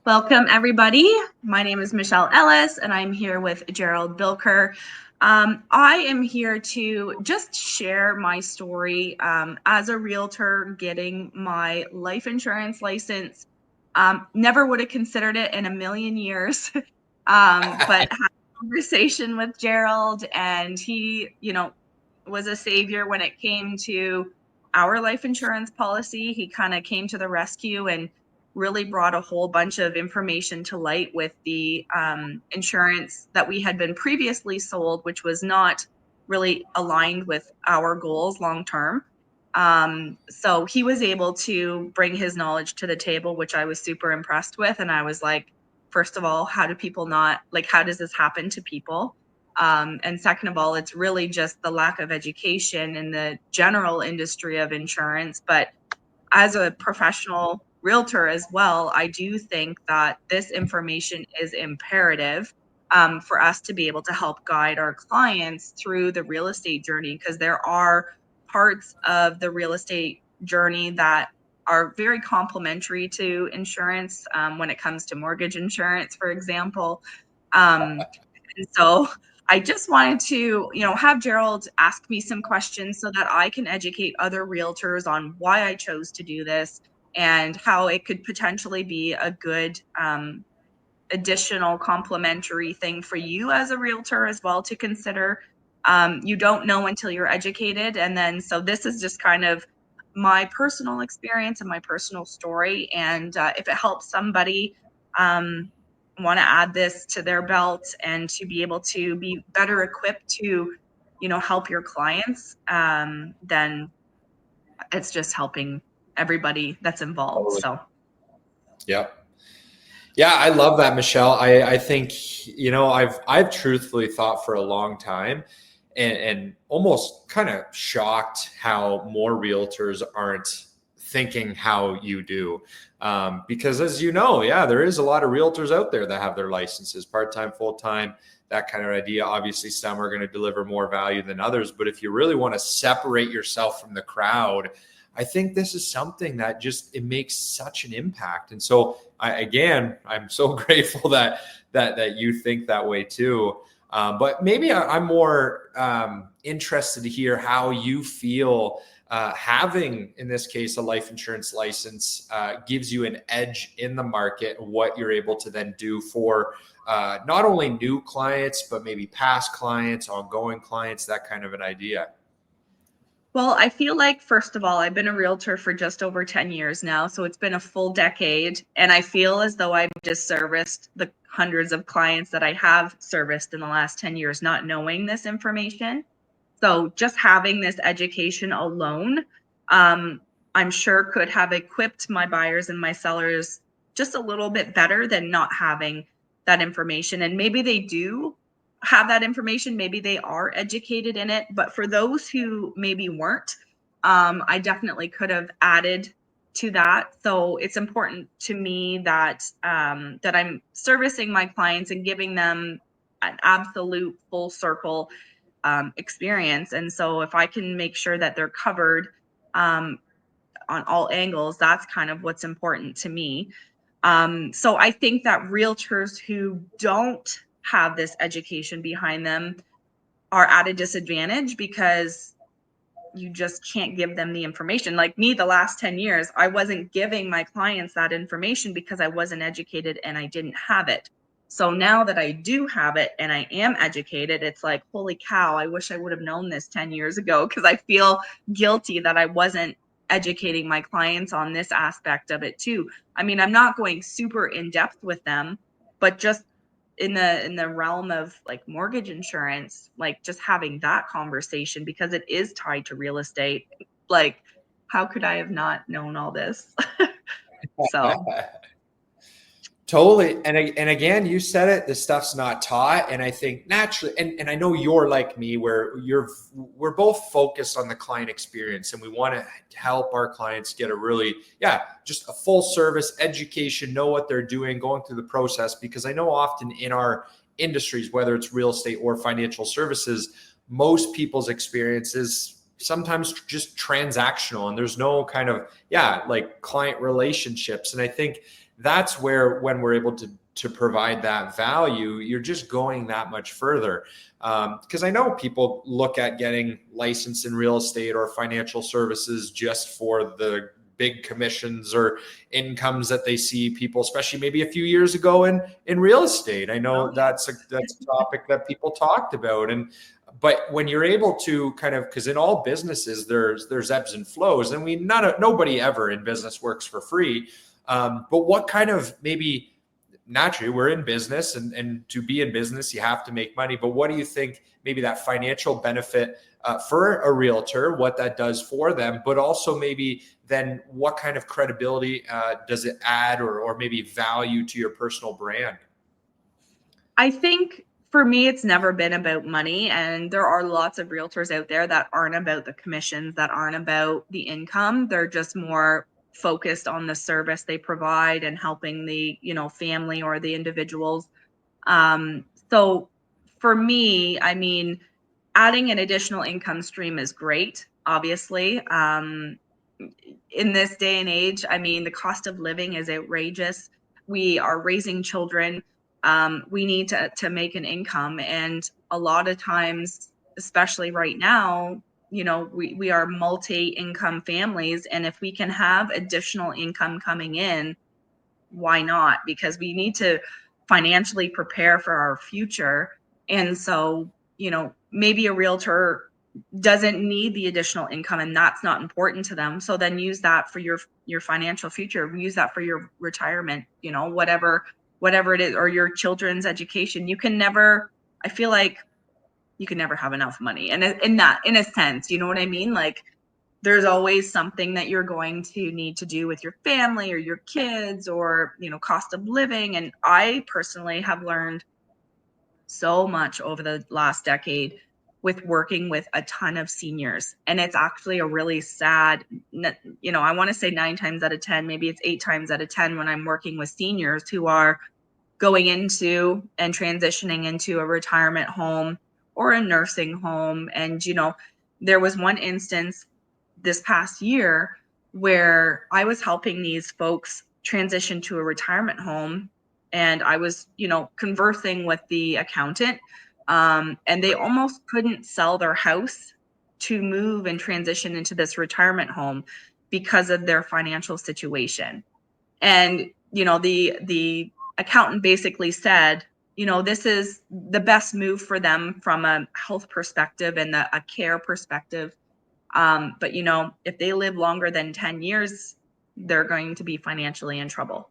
Welcome, everybody. My name is Michelle Ellis, and I'm here with Gerald Bilker. I am here to just share my story as a realtor getting my life insurance license. Never would have considered it in a million years, but had a conversation with Gerald, and he, was a savior when it came to our life insurance policy. He kind of came to the rescue and really brought a whole bunch of information to light with the insurance that we had been previously sold, which was not really aligned with our goals long term. So he was able to bring his knowledge to the table, which I was super impressed with. And I was like, first of all, how do people not, like, how does this happen to people? And second of all, it's really just the lack of education in the general industry of insurance. But as a professional realtor as well, I do think that this information is imperative for us to be able to help guide our clients through the real estate journey, because there are parts of the real estate journey that are very complementary to insurance when it comes to mortgage insurance, for example. And so I just wanted to, have Gerald ask me some questions so that I can educate other realtors on why I chose to do this and how it could potentially be a good additional complementary thing for you as a realtor as well to consider. You don't know until you're educated. And then, so this is just kind of my personal experience and my personal story. And if it helps somebody want to add this to their belt and to be able to be better equipped to, help your clients, then it's just helping everybody that's involved. Totally. So. Yep. Yeah, I love that, Michelle. I think, I've truthfully thought for a long time and almost kind of shocked how more realtors aren't thinking how you do. Because as you know, there is a lot of realtors out there that have their licenses, part-time, full-time, that kind of idea. Obviously, some are going to deliver more value than others. But if you really want to separate yourself from the crowd, I think this is something that it makes such an impact. And so I'm so grateful that you think that way too. But maybe I'm more interested to hear how you feel having, in this case, a life insurance license gives you an edge in the market, what you're able to then do for not only new clients, but maybe past clients, ongoing clients, that kind of an idea. Well, I feel like, first of all, I've been a realtor for just over 10 years now, so it's been a full decade, and I feel as though I've just serviced the hundreds of clients that I have serviced in the last 10 years, not knowing this information. So just having this education alone, I'm sure could have equipped my buyers and my sellers just a little bit better than not having that information. And maybe they do have that information, maybe they are educated in it, but for those who maybe weren't, I definitely could have added to that. So it's important to me that that I'm servicing my clients and giving them an absolute full circle experience. And so if I can make sure that they're covered on all angles, that's kind of what's important to me. So I think that realtors who don't have this education behind them are at a disadvantage because you just can't give them the information. Like me, the last 10 years, I wasn't giving my clients that information because I wasn't educated and I didn't have it. So now that I do have it and I am educated, it's like, holy cow, I wish I would have known this 10 years ago, because I feel guilty that I wasn't educating my clients on this aspect of it too. I mean, I'm not going super in depth with them, but just in the realm of like mortgage insurance, like just having that conversation, because it is tied to real estate. Like, how could I have not known all this? So Totally. And again, you said it, this stuff's not taught. And I think naturally, and I know you're like me, where we're both focused on the client experience, and we want to help our clients get a really, just a full service education, know what they're doing, going through the process. Because I know often in our industries, whether it's real estate or financial services, most people's experiences sometimes just transactional, and there's no kind of, yeah, like client relationships. And I think that's where, when we're able to provide that value, you're just going that much further. Because I know people look at getting licensed in real estate or financial services just for the big commissions or incomes that they see people, especially maybe a few years ago in real estate. I know that's a topic that people talked about. And but when you're able to kind of, because in all businesses there's ebbs and flows, and nobody ever in business works for free. But what kind of, maybe naturally we're in business, and to be in business you have to make money, but what do you think maybe that financial benefit for a realtor, what that does for them, but also maybe then what kind of credibility does it add, or maybe value to your personal brand? I think for me, it's never been about money. And there are lots of realtors out there that aren't about the commissions, that aren't about the income. They're just more focused on the service they provide and helping the, family or the individuals. So for me, I mean, adding an additional income stream is great, obviously. In this day and age, I mean, the cost of living is outrageous. We are raising children. We need to make an income. And a lot of times, especially right now, we are multi-income families. And if we can have additional income coming in, why not? Because we need to financially prepare for our future. And so, maybe a realtor doesn't need the additional income and that's not important to them. So then use that for your financial future, use that for your retirement, whatever it is, or your children's education. I feel like you can never have enough money. And in a sense, you know what I mean? Like, there's always something that you're going to need to do with your family or your kids, or, cost of living. And I personally have learned so much over the last decade with working with a ton of seniors. And it's actually a really sad, I want to say 9 times out of 10, maybe it's 8 times out of 10, when I'm working with seniors who are going into and transitioning into a retirement home or a nursing home. And, there was one instance this past year where I was helping these folks transition to a retirement home. And I was, conversing with the accountant, and they almost couldn't sell their house to move and transition into this retirement home because of their financial situation. And, the accountant basically said, this is the best move for them from a health perspective and a care perspective. But, if they live longer than 10 years, they're going to be financially in trouble.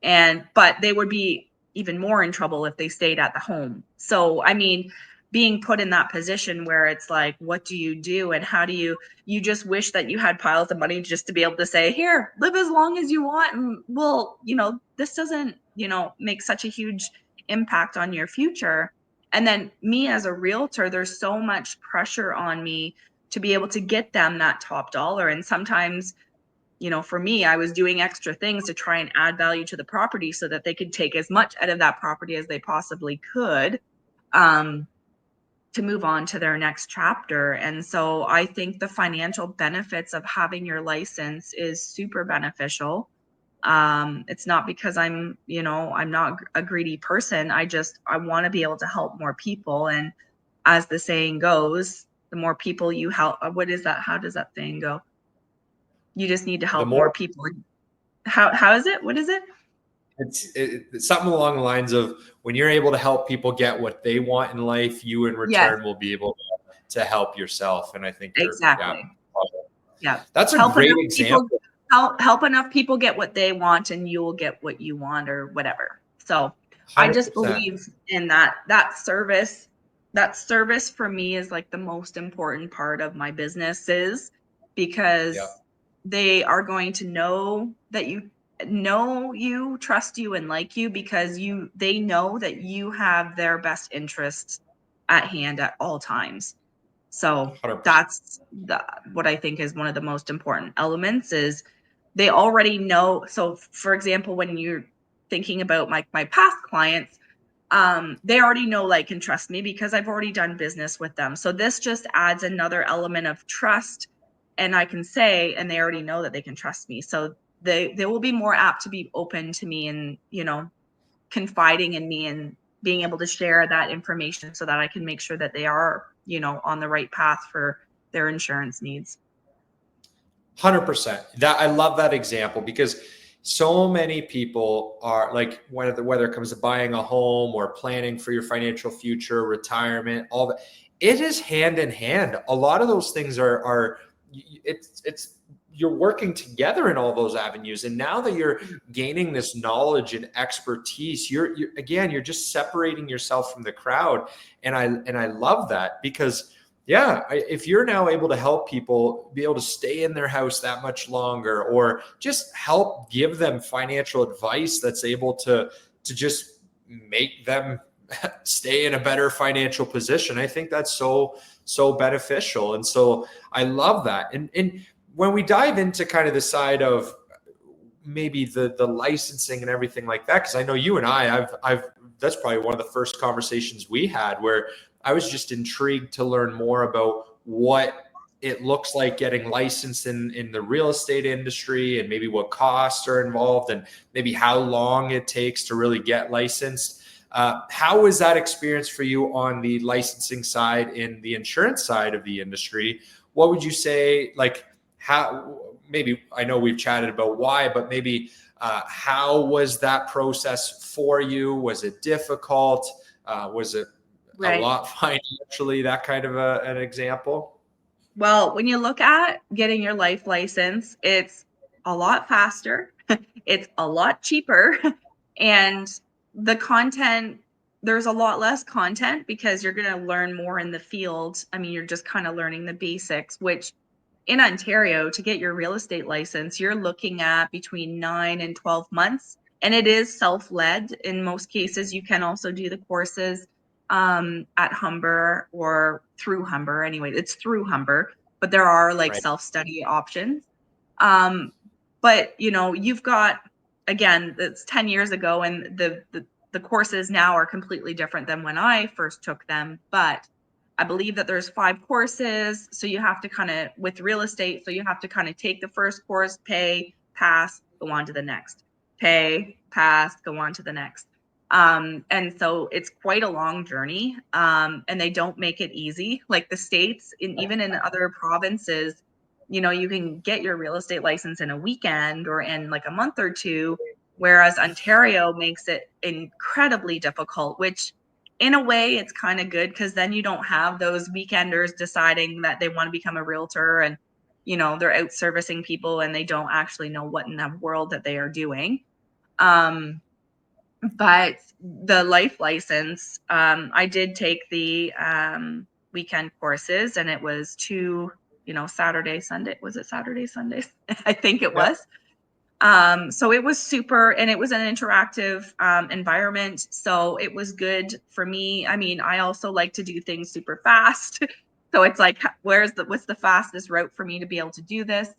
But they would be even more in trouble if they stayed at the home. So, I mean, being put in that position where it's like, what do you do? And how do you just wish that you had piles of money just to be able to say, here, live as long as you want. And well, this doesn't, make such a huge impact on your future. And then me as a realtor, there's so much pressure on me to be able to get them that top dollar. And sometimes, for me, I was doing extra things to try and add value to the property so that they could take as much out of that property as they possibly could, to move on to their next chapter. And so I think the financial benefits of having your license is super beneficial. It's not because I'm not a greedy person. I want to be able to help more people. And as the saying goes, the more people you help, what is that? How does that saying go? You just need to The help more more, people. How is it? What is it? it's something along the lines of, when you're able to help people get what they want in life, you in Yes, return will be able to help yourself. And I think exactly. Yeah. that's a Help great enough people example. help enough people get what they want and you will get what you want, or whatever. So I just 100%. believe in that service. That service for me is like the most important part of my businesses, Yeah. because they are going to know that you trust you and like you, because they know that you have their best interests at hand at all times. So 100%. that's what I think is one of the most important elements, is they already know. So for example, when you're thinking about my past clients, They already know, like, and trust me because I've already done business with them. So this just adds another element of trust. And I can say, and they already know that they can trust me. So they will be more apt to be open to me and, confiding in me and being able to share that information so that I can make sure that they are, on the right path for their insurance needs. 100%. That I love that example because so many people are like whether it comes to buying a home or planning for your financial future, retirement, all that, it is hand in hand. A lot of those things are it's you're working together in all those avenues. And now that you're gaining this knowledge and expertise, you're just separating yourself from the crowd. And I love that because yeah, if you're now able to help people be able to stay in their house that much longer, or just help give them financial advice that's able to just make them stay in a better financial position, I think that's so beneficial. And so I love that. And when we dive into kind of the side of maybe the licensing and everything like that, because I know you and I've that's probably one of the first conversations we had where I was just intrigued to learn more about what it looks like getting licensed in the real estate industry, and maybe what costs are involved, and maybe how long it takes to really get licensed. How was that experience for you on the licensing side, in the insurance side of the industry? What would you say, like, how, maybe, I know we've chatted about why, but maybe how was that process for you? Was it difficult? Was it a Right. lot financially, that kind of an example? Well, when you look at getting your life license, it's a lot faster, it's a lot cheaper, and the content, there's a lot less content because you're going to learn more in the field. I mean, you're just kind of learning the basics, which in Ontario, to get your real estate license, you're looking at between 9 and 12 months. And it is self-led in most cases. You can also do the courses at Humber or through Humber. Anyway, it's through Humber, but there are like Right. self-study options. Um, but you've got, again, it's 10 years ago, and the courses now are completely different than when I first took them. But I believe that there's 5 courses. So you have to kind of, with real estate, so you have to kind of take the first course, pay, pass, go on to the next. Pay, pass, go on to the next. And so it's quite a long journey. And they don't make it easy. Like the states, even in other provinces, you can get your real estate license in a weekend or in like a month or two, whereas Ontario makes it incredibly difficult, which in a way it's kind of good because then you don't have those weekenders deciding that they want to become a realtor, and they're out servicing people and they don't actually know what in the world that they are doing. But the life license, I did take the weekend courses, and it was two, Saturday, Sunday. Was it Saturday, Sunday? I think it Yeah. was. So it was super, and it was an interactive environment. So it was good for me. I mean, I also like to do things super fast. So it's like, what's the fastest route for me to be able to do this?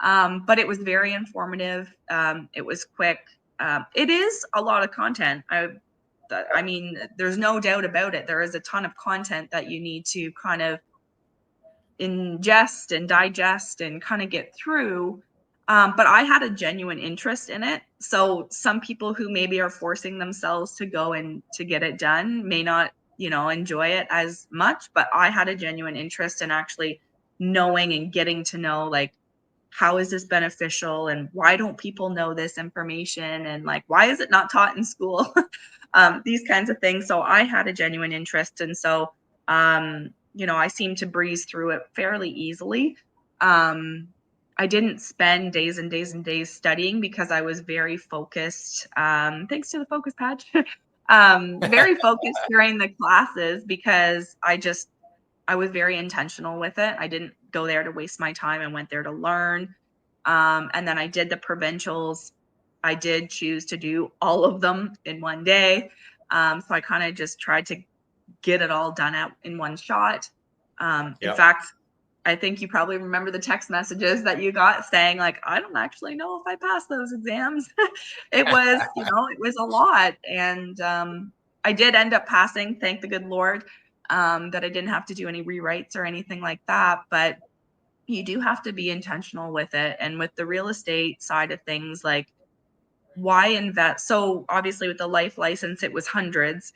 But it was very informative. It was quick. It is a lot of content. I mean, there's no doubt about it. There is a ton of content that you need to kind of ingest and digest and kind of get through. But I had a genuine interest in it. So some people who maybe are forcing themselves to go and to get it done may not, enjoy it as much. But I had a genuine interest in actually knowing and getting to know, like, how is this beneficial, and why don't people know this information, and like, why is it not taught in school? These kinds of things. So I had a genuine interest. And so, I seemed to breeze through it fairly easily. I didn't spend days and days and days studying because I was very focused, thanks to the focus patch, very focused during the classes because I was very intentional with it. I didn't go there to waste my time. I went there to learn. And then I did the provincials. I did choose to do all of them in one day. So I kind of just tried to get it all done in one shot. In Yep. fact, I think you probably remember the text messages that you got saying, like, I don't actually know if I passed those exams. It was, it was a lot. And I did end up passing, thank the good Lord, that I didn't have to do any rewrites or anything like that. But you do have to be intentional with it. And with the real estate side of things, like, why invest? So obviously with the life license, it was hundreds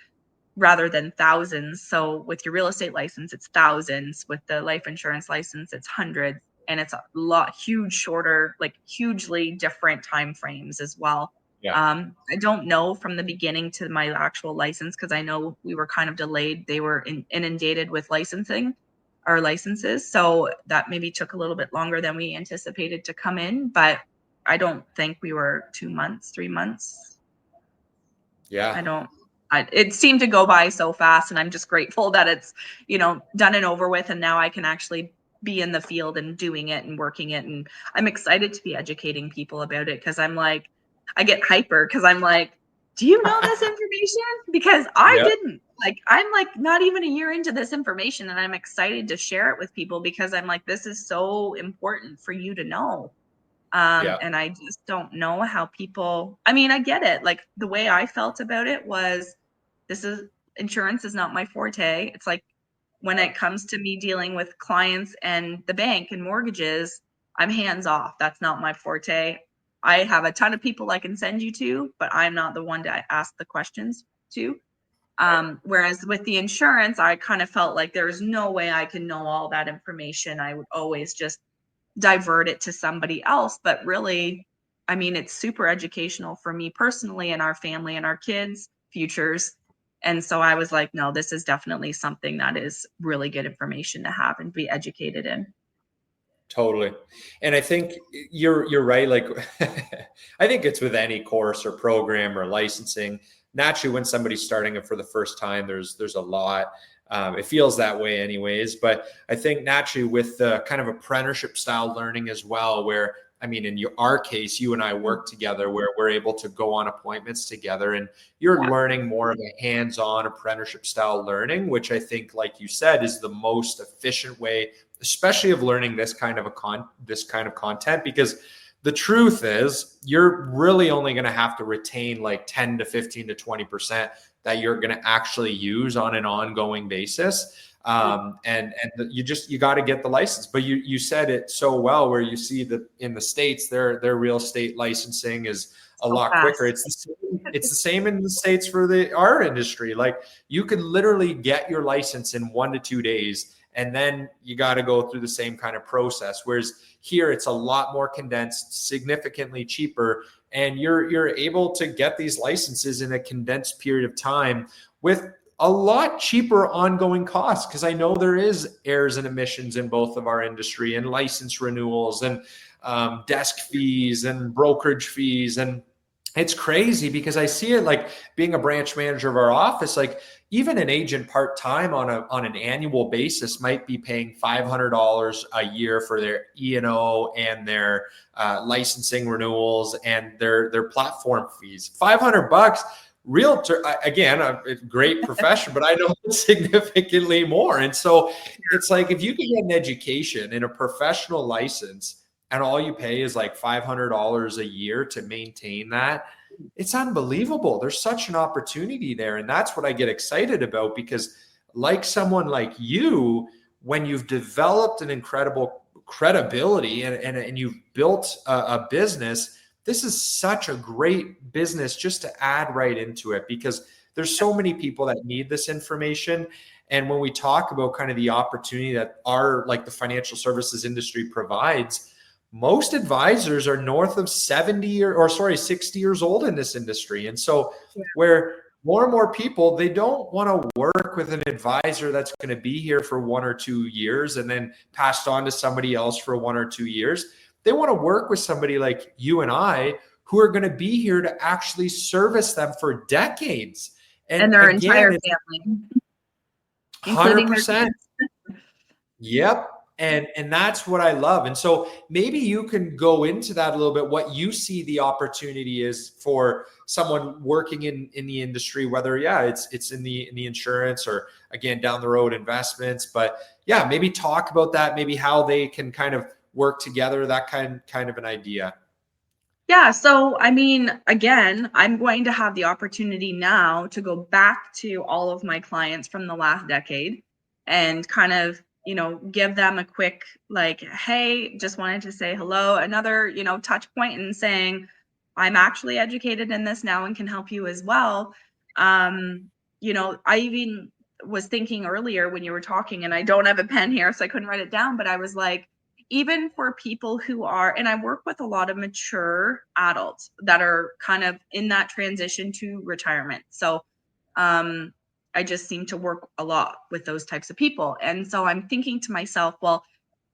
rather than thousands. So with your real estate license, it's thousands. With the life insurance license, it's hundreds. And it's a lot huge shorter, like hugely different time frames as well. Yeah. I don't know from the beginning to my actual license, because I know we were kind of delayed. They were inundated with licensing our licenses. So that maybe took a little bit longer than we anticipated to come in. But I don't think we were 2 months, 3 months. I Yeah. don't, it seemed to go by so fast, and I'm just grateful that it's, done and over with. And now I can actually be in the field and doing it and working it. And I'm excited to be educating people about it, because I'm like, I get hyper because I'm like, do you know this information? Because I Yep. didn't. Like, I'm like not even a year into this information, and I'm excited to share it with people, because I'm like, this is so important for you to know. Yeah. And I just don't know how people, I mean, I get it. Like, the way I felt about it was, this is, insurance is not my forte. It's like, when it comes to me dealing with clients and the bank and mortgages, I'm hands off. That's not my forte. I have a ton of people I can send you to, but I'm not the one to ask the questions to. Whereas with the insurance, I kind of felt like there's no way I can know all that information. I would always just divert it to somebody else. But really, I mean, it's super educational for me personally and our family and our kids' futures. And so I was like, no, this is definitely something that is really good information to have and be educated in. Totally. And I think you're right. Like I think it's with any course or program or licensing. Naturally, when somebody's starting it for the first time, there's a lot. It feels that way anyways. But I think naturally with the kind of apprenticeship style learning as well, where I mean, in our case, you and I work together where we're able to go on appointments together, and you're Yeah. learning more of a hands-on apprenticeship style learning, which I think, like you said, is the most efficient way, especially of learning this kind of this kind of content, because the truth is you're really only going to have to retain like 10 to 15 to 20% that you're going to actually use on an ongoing basis. You got to get the license. But you said it so well, where you see that in the States, their real estate licensing is a So lot quicker. fast. It's the same in the States for our industry. Like you could literally get your license in 1 to 2 days, and then you got to go through the same kind of process. Whereas here, it's a lot more condensed, significantly cheaper, and you're able to get these licenses in a condensed period of time with a lot cheaper ongoing costs. Because I know there is errors and emissions in both of our industry, and license renewals, and desk fees and brokerage fees. And it's crazy because I see it, like being a branch manager of our office, like even an agent part-time on an annual basis might be paying $500 a year for their E&O and their licensing renewals and their platform fees. $500. Realtor, again, a great profession, but I know significantly more. And so it's like, if you can get an education in a professional license and all you pay is like $500 a year to maintain that, it's unbelievable. There's such an opportunity there. And that's what I get excited about, because like someone like you, when you've developed an incredible credibility and you've built a business, this is such a great business just to add right into it, because there's so many people that need this information. And when we talk about kind of the opportunity that the financial services industry provides, most advisors are north of 70 or 60 years old in this industry. And so where more and more people, they don't want to work with an advisor that's going to be here for 1 or 2 years and then passed on to somebody else for 1 or 2 years. They want to work with somebody like you and I, who are going to be here to actually service them for decades. And And their entire again, it's family, including their 100%. kids. Yep. And that's what I love. And so maybe you can go into that a little bit, what you see the opportunity is for someone working in the industry, whether it's in the insurance or again down the road investments. But yeah, maybe talk about that, maybe how they can kind of work together, that kind of an idea. Yeah, so I mean, again, I'm going to have the opportunity now to go back to all of my clients from the last decade and kind of, give them a quick, like, hey, just wanted to say hello, another, touch point and saying, I'm actually educated in this now and can help you as well. I even was thinking earlier when you were talking, and I don't have a pen here, so I couldn't write it down, but I was like, even for people who are, and I work with a lot of mature adults that are kind of in that transition to retirement. So um, I just seem to work a lot with those types of people. And so I'm thinking to myself, well,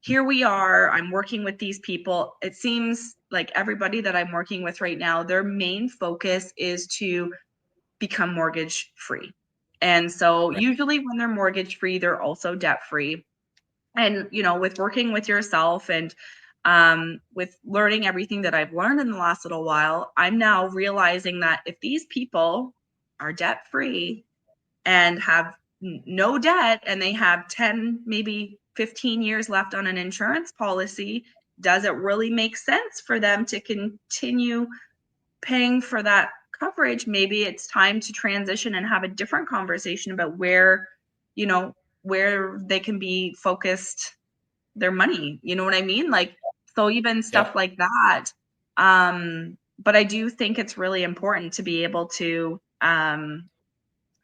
here we are, I'm working with these people. It seems like everybody that I'm working with right now, their main focus is to become mortgage free. And so Right. usually when they're mortgage free, they're also debt free. And with working with yourself and with learning everything that I've learned in the last little while, I'm now realizing that if these people are debt free and have no debt and they have 10, maybe 15 years left on an insurance policy, does it really make sense for them to continue paying for that coverage? Maybe it's time to transition and have a different conversation about you know, where they can be focused their money. You know what I mean? Like, so even stuff Yep. like that. But I do think it's really important to be able to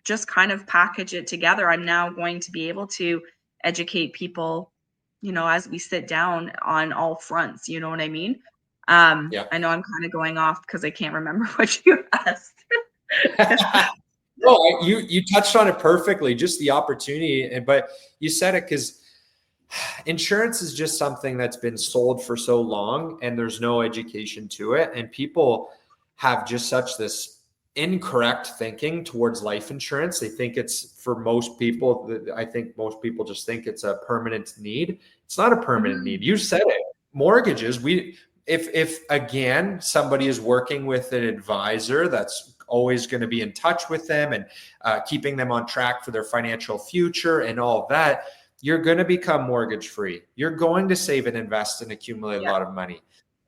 just kind of package it together. I'm now going to be able to educate people, as we sit down on all fronts. You know what I mean? Yeah. I know I'm kind of going off because I can't remember what you asked. No, you touched on it perfectly, just the opportunity. But you said it because insurance is just something that's been sold for so long and there's no education to it. And people have just such this incorrect thinking towards life insurance. They think it's for most people. I think most people just think it's a permanent need. It's not a permanent need. Mhm. You said it. Mortgages, if again somebody is working with an advisor that's always going to be in touch with them and keeping them on track for their financial future and all of that, you're going to become mortgage free. You're going to save and invest and accumulate a Yeah. lot of money.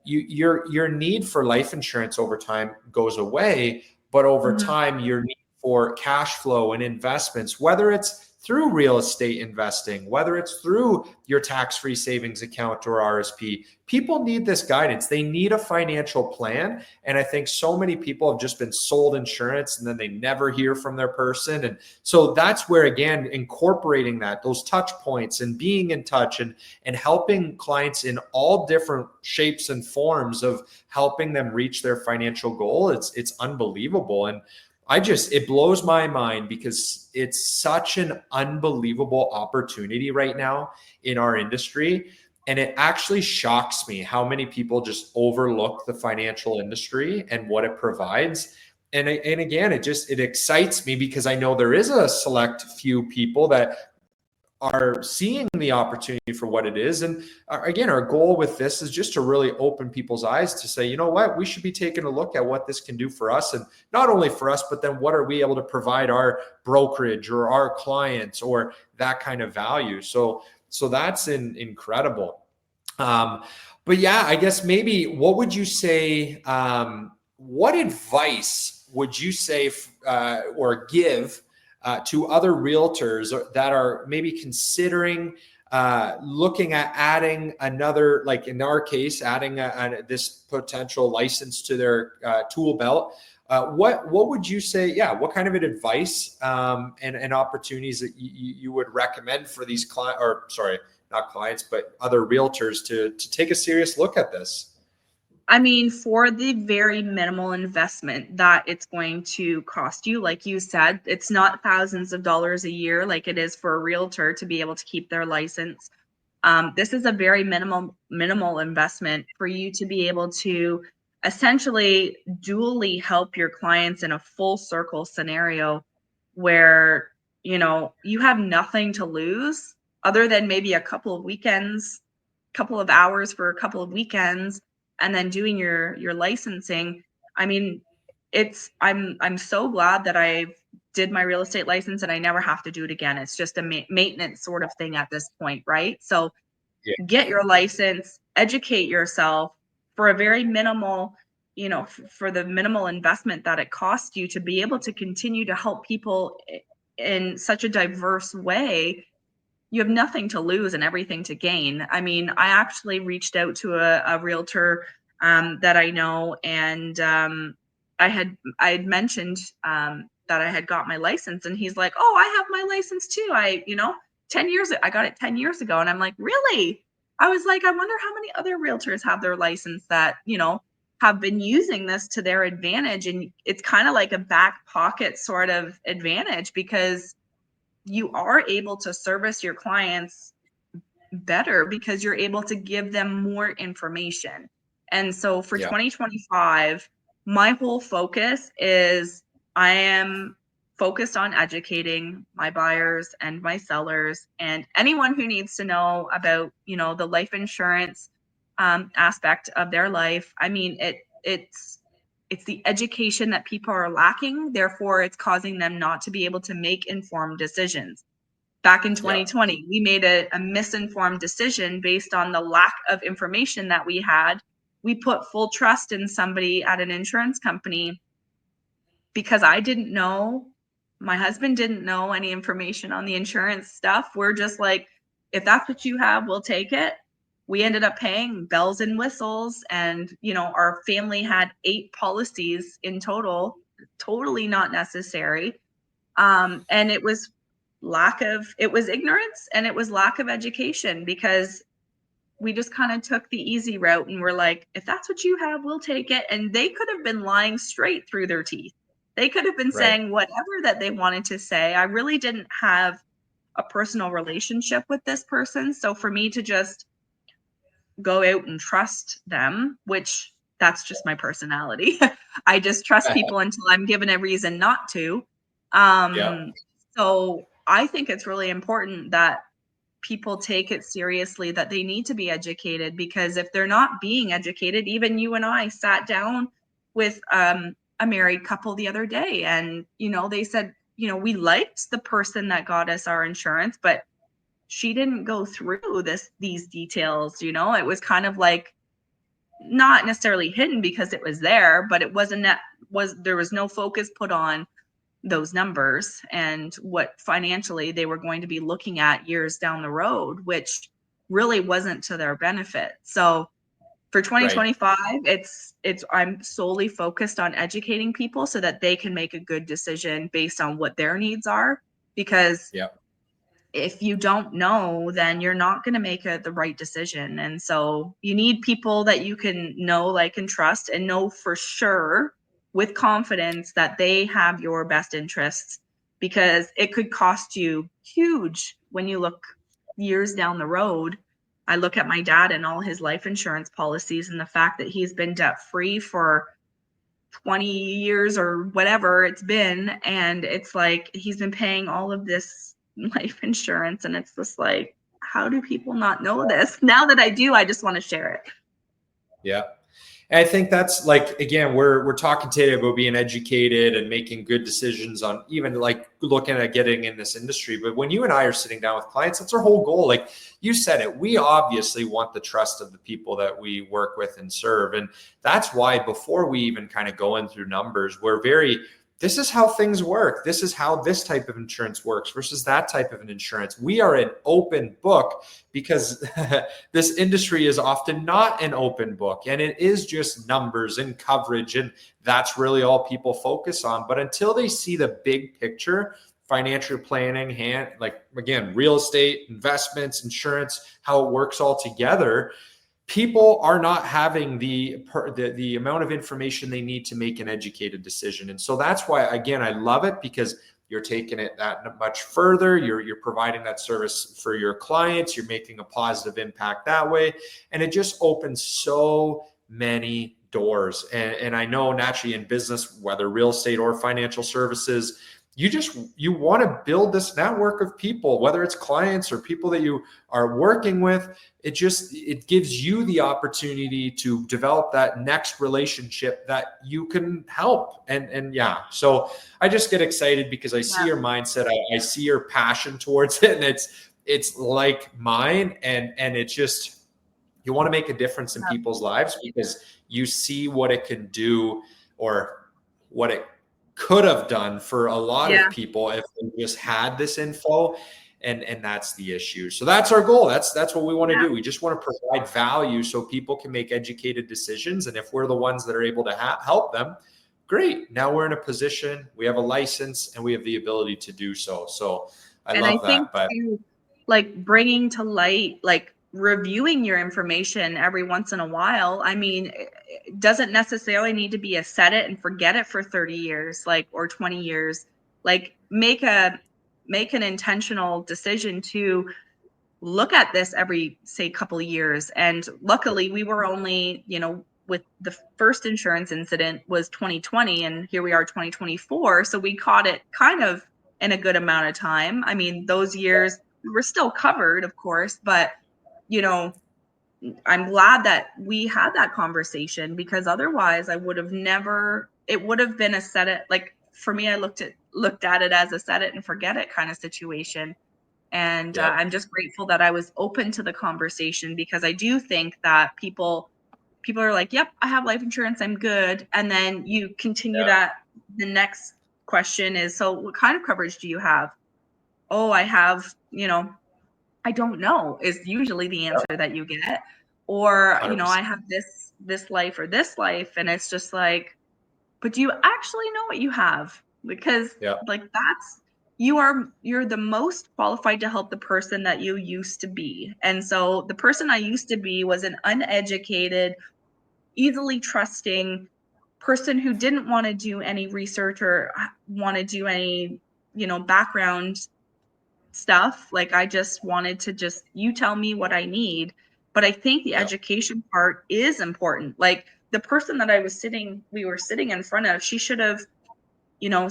Your need for life insurance over time goes away, but over Mhm. time your need for cash flow and investments, whether it's through real estate investing, whether it's through your tax-free savings account or RSP, people need this guidance. They need a financial plan. And I think so many people have just been sold insurance and then they never hear from their person. And so that's where, again, incorporating that, those touch points and being in touch and helping clients in all different shapes and forms of helping them reach their financial goal, it's unbelievable. And it blows my mind because it's such an unbelievable opportunity right now in our industry. And it actually shocks me how many people just overlook the financial industry and what it provides. And again, it excites me because I know there is a select few people that are seeing the opportunity for what it is. And again, our goal with this is just to really open people's eyes to say, you know what, we should be taking a look at what this can do for us. And not only for us, but then what are we able to provide our brokerage or our clients or that kind of value. So that's incredible. But yeah, I guess maybe what would you say, what advice would you say or give to other realtors that are maybe considering looking at adding another, like in our case, adding this potential license to their tool belt? What would you say? Yeah, what kind of advice and opportunities that you would recommend for these clients, or sorry, not clients, but other realtors to take a serious look at this? I mean, for the very minimal investment that it's going to cost you, like you said, it's not thousands of dollars a year like it is for a realtor to be able to keep their license. This is a very minimal investment for you to be able to essentially dually help your clients in a full circle scenario where you have nothing to lose other than maybe a couple of weekends, couple of hours for a couple of weekends, and then doing your licensing. I mean, I'm so glad that I did my real estate license and I never have to do it again. It's just a maintenance sort of thing at this point, right? So Yeah. get your license, educate yourself for a very minimal. for the minimal investment that it costs you to be able to continue to help people in such a diverse way, you have nothing to lose and everything to gain. I mean, I actually reached out to a realtor that I know, and I had mentioned that I had got my license, and he's like, "Oh, I have my license too. 10 years I got it 10 years ago." And I'm like, "Really?" I was like, "I wonder how many other realtors have their license that, have been using this to their advantage." And it's kind of like a back pocket sort of advantage, because you are able to service your clients better because you're able to give them more information. And so for Yeah. 2025, my whole focus is I am focused on educating my buyers and my sellers and anyone who needs to know about, the life insurance aspect of their life. I mean, it's the education that people are lacking. Therefore, it's causing them not to be able to make informed decisions. Back in Yeah. 2020, we made a misinformed decision based on the lack of information that we had. We put full trust in somebody at an insurance company because I didn't know, my husband didn't know any information on the insurance stuff. We're just like, if that's what you have, we'll take it. We ended up paying bells and whistles, and our family had 8 policies in total, totally not necessary. And it was ignorance, and it was lack of education, because we just kind of took the easy route and we're like, if that's what you have, we'll take it. And they could have been lying straight through their teeth. They could have been Right. saying whatever that they wanted to say. I really didn't have a personal relationship with this person. So for me to just go out and trust them, which that's just my personality. I just trust people until I'm given a reason not to. Yeah. So I think it's really important that people take it seriously, that they need to be educated, because if they're not being educated, even you and I sat down with a married couple the other day, and they said, we liked the person that got us our insurance, but she didn't go through these details. It was kind of like not necessarily hidden because it was there, but it wasn't that was there was no focus put on those numbers and what financially they were going to be looking at years down the road, which really wasn't to their benefit. So for Right. 2025, it's I'm solely focused on educating people so that they can make a good decision based on what their needs are, because Yeah. if you don't know, then you're not going to make the right decision. And so you need people that you can know, like, and trust, and know for sure with confidence that they have your best interests, because it could cost you huge when you look years down the road. I look at my dad and all his life insurance policies, and the fact that he's been debt free for 20 years or whatever it's been, and it's like he's been paying all of this life insurance, and it's just like, how do people not know this? Now that I do, I just want to share it. Yeah. And I think that's like, again, we're talking today about being educated and making good decisions on even like looking at getting in this industry. But when you and I are sitting down with clients, that's our whole goal. Like you said it, we obviously want the trust of the people that we work with and serve. And that's why before we even kind of go in through numbers, this is how things work. This is how this type of insurance works versus that type of an insurance. We are an open book because this industry is often not an open book, and it is just numbers and coverage. And that's really all people focus on. But until they see the big picture, financial planning, like again, real estate, investments, insurance, how it works all together, people are not having the amount of information they need to make an educated decision. And so that's why, again, I love it, because you're taking it that much further. You're providing that service for your clients. You're making a positive impact that way. And it just opens so many doors. And I know naturally in business, whether real estate or financial services, you want to build this network of people, whether it's clients or people that you are working with. It gives you the opportunity to develop that next relationship that you can help. And yeah, so I just get excited because I see your mindset. I see your passion towards it, and it's like mine. And it's just, You want to make a difference in people's lives because you see what it can do or what it could have done for a lot Yeah. of people if they just had this info. And that's the issue. So that's our goal. That's what we want to Yeah. do. We just want to provide value so people can make educated decisions. And if we're the ones that are able to help them, great. Now we're in a position, we have a license, and we have the ability to do so. So I And I love think that. But too, like bringing to light, like reviewing your information every once in a while. I mean, it doesn't necessarily need to be a set it and forget it for 30 years, like, or 20 years. Like make an intentional decision to look at this every, say, couple of years. And luckily we were only, with the first insurance incident was 2020, and here we are 2024. So we caught it kind of in a good amount of time. I mean, those years we were still covered, of course, but you know, I'm glad that we had that conversation, because otherwise I would have never, it would have been a set it, like for me, I looked at it as a set it and forget it kind of situation. And yeah, I'm just grateful that I was open to the conversation, because I do think that people are like, yep, I have life insurance, I'm good. And then you continue yeah, that. The next question is, so what kind of coverage do you have? Oh, I have, I don't know, is usually the answer that you get. Or, 100%. I have this life or this life. And it's just like, but do you actually know what you have? Because Yeah, like you're the most qualified to help the person that you used to be. And so the person I used to be was an uneducated, easily trusting person who didn't want to do any research or want to do any, background stuff. Like I just wanted to just, you tell me what I need. But I think the yeah, education part is important. Like the person that we were sitting in front of, she should have, you know,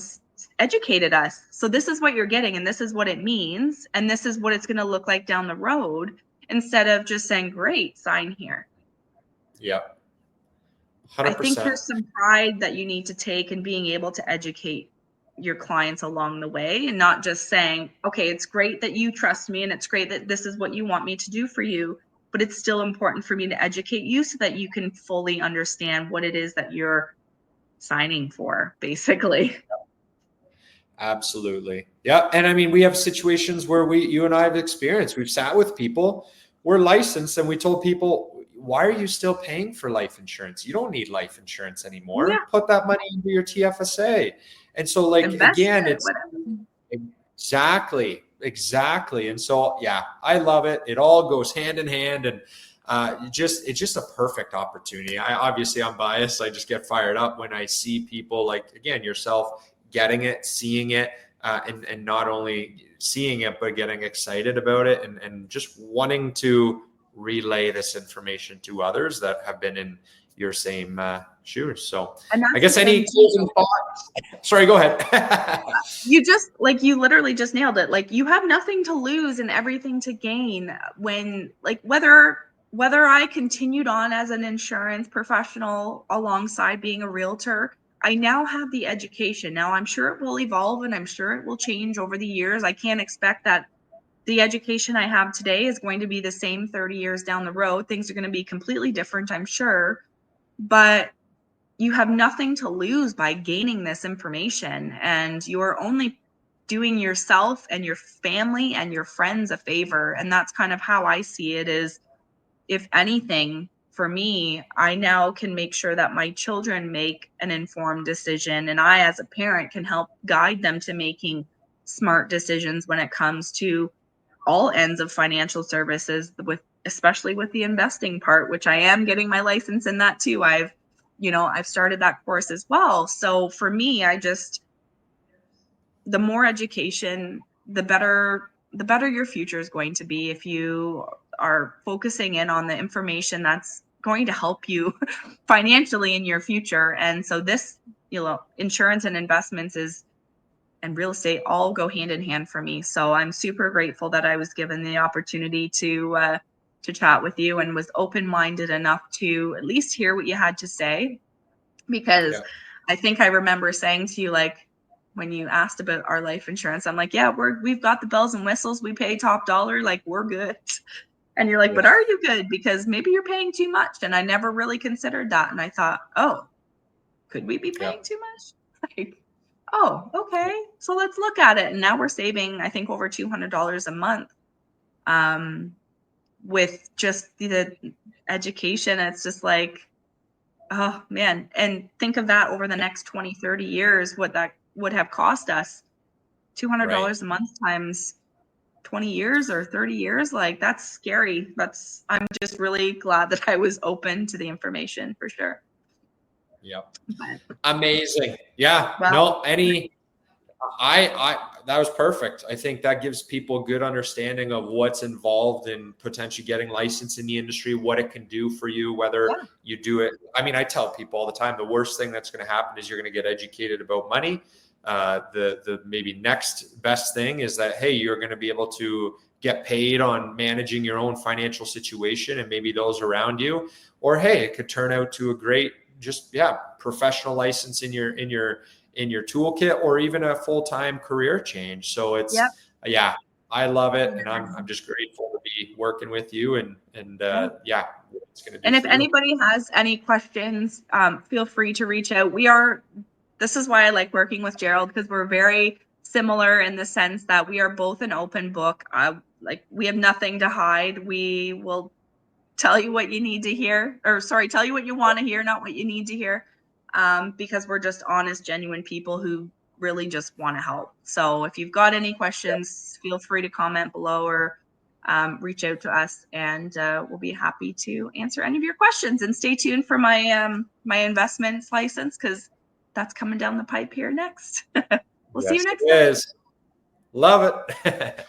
educated us. So this is what you're getting, and this is what it means, and this is what it's going to look like down the road, instead of just saying, great, sign here. yeah, I think 100%. there's some pride that you need to take in being able to educate your clients along the way, and not just saying, okay, it's great that you trust me and it's great that this is what you want me to do for you, but it's still important for me to educate you so that you can fully understand what it is that you're signing for, basically. Absolutely. Yeah. And I mean, we have situations where you and I have experienced, we've sat with people, we're licensed, and we told people, why are you still paying for life insurance? You don't need life insurance Yeah, anymore. Put that money into your TFSA. And so, like, invest again, it, it's whatever. exactly. And so, yeah, I love it. It all goes hand in hand. And it's just a perfect opportunity. I'm biased. I just get fired up when I see people like, again, yourself getting it, seeing it, and not only seeing it, but getting excited about it and just wanting to relay this information to others that have been in your same shoes. So And I that's the guess any thing. closing thoughts? Sorry, go ahead. You literally just nailed it. Like you have nothing to lose and everything to gain when, like, whether I continued on as an insurance professional alongside being a realtor, I now have the education. Now I'm sure it will evolve and I'm sure it will change over the years. I can't expect that the education I have today is going to be the same 30 years down the road. Things are going to be completely different, I'm sure. But you have nothing to lose by gaining this information, and you're only doing yourself and your family and your friends a favor. And that's kind of how I see it. Is, if anything, for me, I now can make sure that my children make an informed decision, and I as a parent can help guide them to making smart decisions when it comes to all ends of financial services, with especially with the investing part, which I am getting my license in that too. I've started that course as well. So for me, the more education, the better your future is going to be, if you are focusing in on the information that's going to help you financially in your future. And so this, insurance and investments and real estate all go hand in hand for me. So I'm super grateful that I was given the opportunity to chat with you, and was open-minded enough to at least hear what you had to say. Because Yeah. I think I remember saying to you, like, when you asked about our life insurance, I'm like, yeah, we've got the bells and whistles. We pay top dollar. Like, we're good. And you're like, Yeah. but are you good? Because maybe you're paying too much. And I never really considered that. And I thought, oh, could we be Yeah. paying too much? Like, oh, okay. So let's look at it. And now we're saving, I think, over $200 a month with just the education. It's just like, oh man. And think of that over the next 20, 30 years, what that would have cost us. Right. $200 a month times 20 years or 30 years. Like, that's scary. I'm just really glad that I was open to the information for sure. Yep. But, Amazing. Yeah. well, No, that was perfect. I think that gives people a good understanding of what's involved in potentially getting licensed in the industry, what it can do for you, whether yeah, you do it. I mean, I tell people all the time, the worst thing that's going to happen is you're going to get educated about money. The maybe next best thing is that, hey, you're going to be able to get paid on managing your own financial situation and maybe those around you. Or, hey, it could turn out to a great, just, yeah, professional license in your toolkit, or even a full-time career change. So yep, yeah, I love it. And I'm 100%. just grateful to be working with you and Yeah. yeah, what it's going to do And if for you. anybody has any questions, feel free to reach out. This is why I like working with Gerald, because we're very similar in the sense that we are both an open book. Like, we have nothing to hide. We will tell you what you need to hear, or sorry, tell you what you want to hear, not what you need to hear, because we're just honest, genuine people who really just want to help. So if you've got any questions, feel free to comment below or reach out to us, and we'll be happy to answer any of your questions. And stay tuned for my investments license, because that's coming down the pipe here next. We'll see you Yes, next it time. is. Love it.